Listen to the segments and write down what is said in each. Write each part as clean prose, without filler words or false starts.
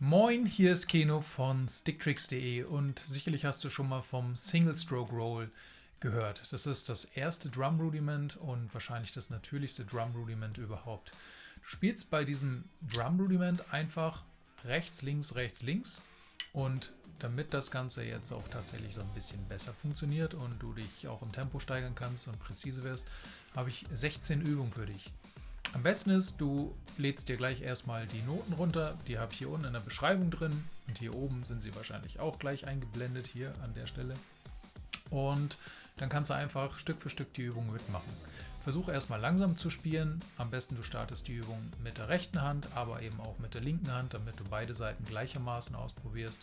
Moin, hier ist Keno von sticktricks.de und sicherlich hast du schon mal vom Single Stroke Roll gehört. Das ist das erste Drum Rudiment und wahrscheinlich das natürlichste Drum Rudiment überhaupt. Du spielst bei diesem Drum Rudiment einfach rechts, links und damit das Ganze jetzt auch tatsächlich so ein bisschen besser funktioniert und du dich auch im Tempo steigern kannst und präzise wirst, habe ich 16 Übungen für dich. Am besten ist, du lädst dir gleich erstmal die Noten runter, die habe ich hier unten in der Beschreibung drin und hier oben sind sie wahrscheinlich auch gleich eingeblendet, hier an der Stelle. Und dann kannst du einfach Stück für Stück die Übung mitmachen. Versuche erstmal langsam zu spielen, am besten du startest die Übung mit der rechten Hand, aber eben auch mit der linken Hand, damit du beide Seiten gleichermaßen ausprobierst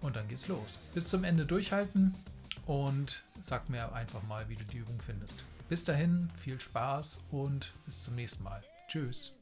und dann geht's los. Bis zum Ende durchhalten und sag mir einfach mal, wie du die Übung findest. Bis dahin, viel Spaß und bis zum nächsten Mal. Tschüss.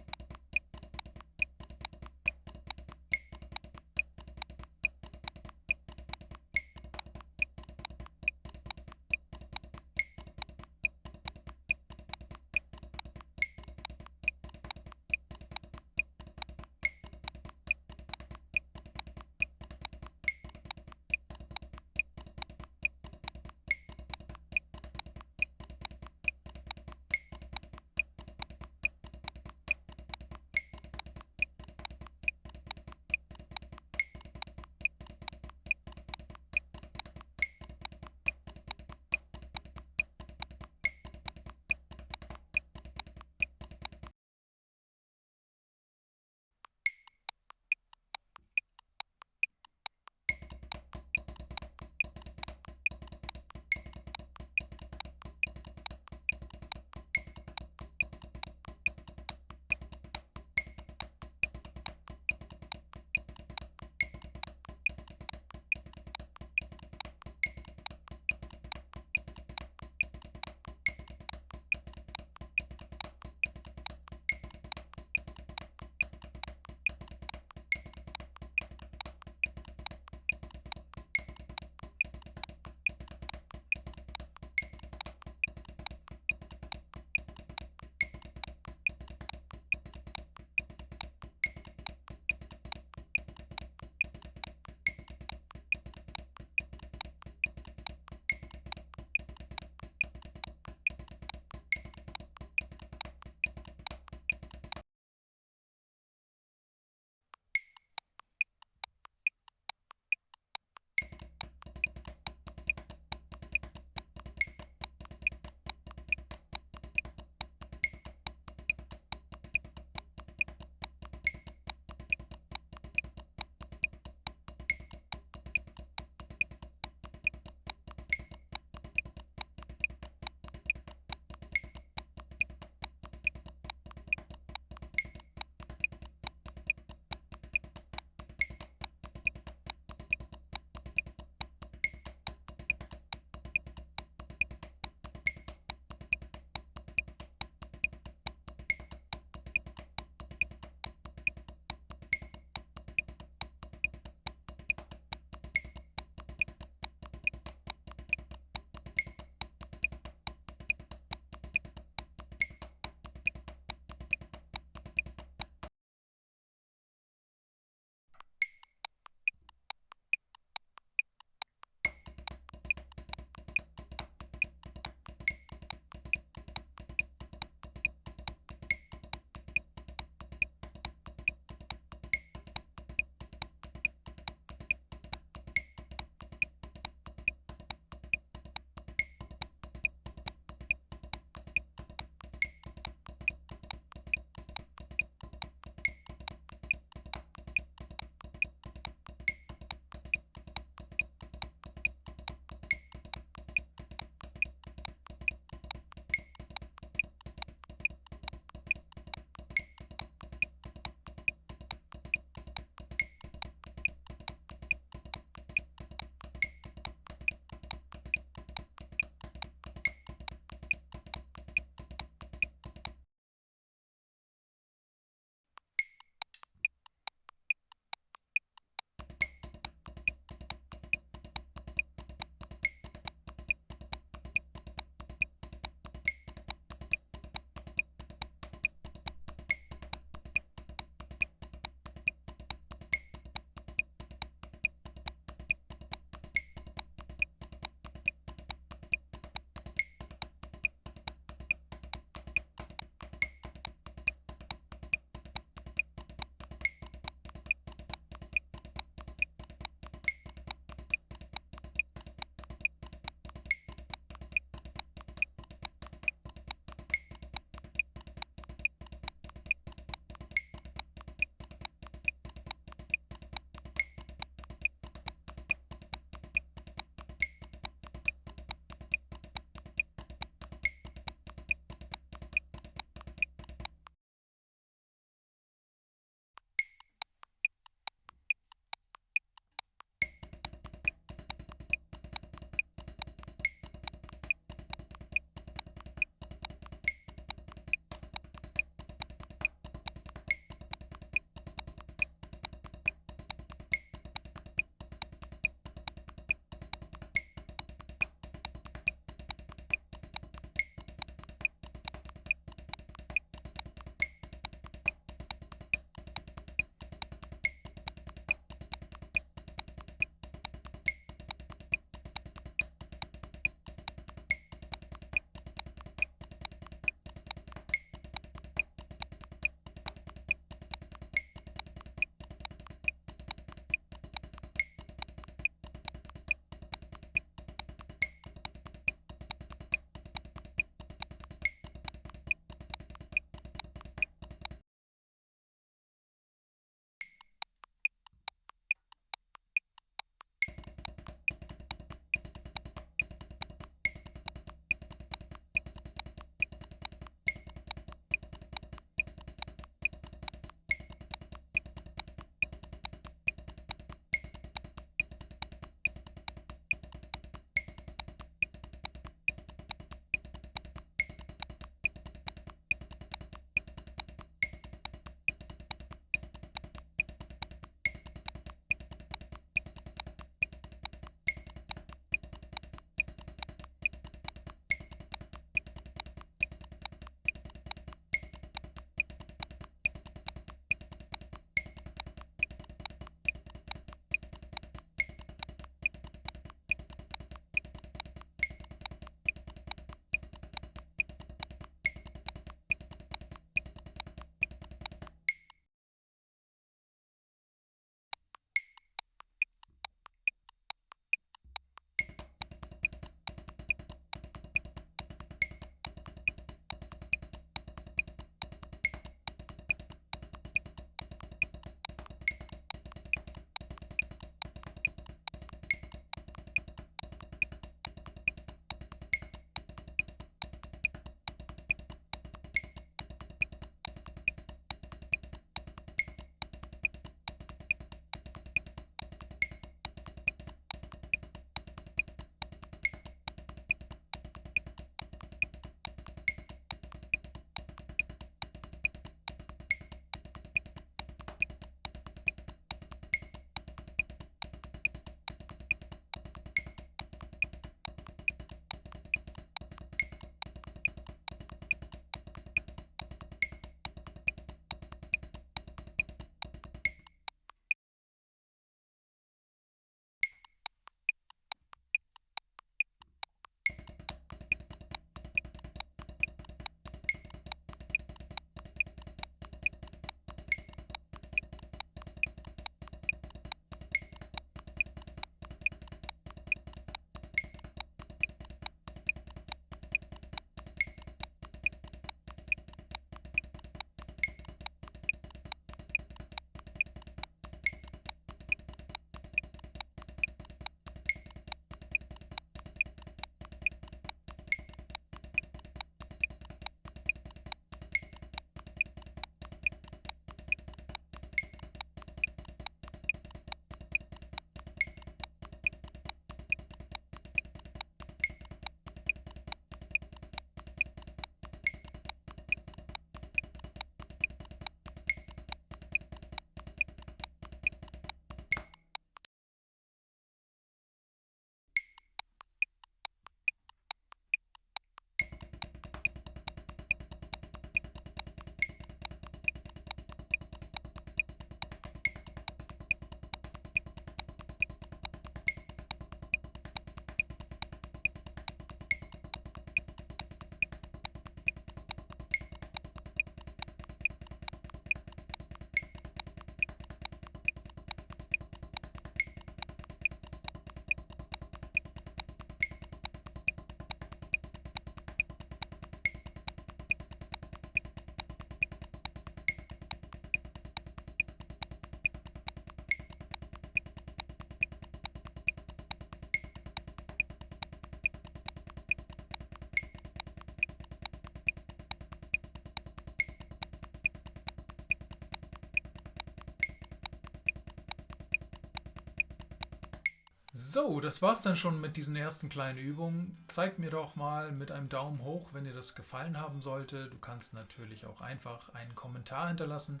So, das war's dann schon mit diesen ersten kleinen Übungen. Zeigt mir doch mal mit einem Daumen hoch, wenn dir das gefallen haben sollte. Du kannst natürlich auch einfach einen Kommentar hinterlassen.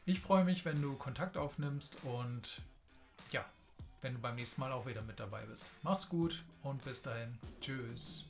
Ich freue mich, wenn du Kontakt aufnimmst und ja, wenn du beim nächsten Mal auch wieder mit dabei bist. Mach's gut und bis dahin. Tschüss.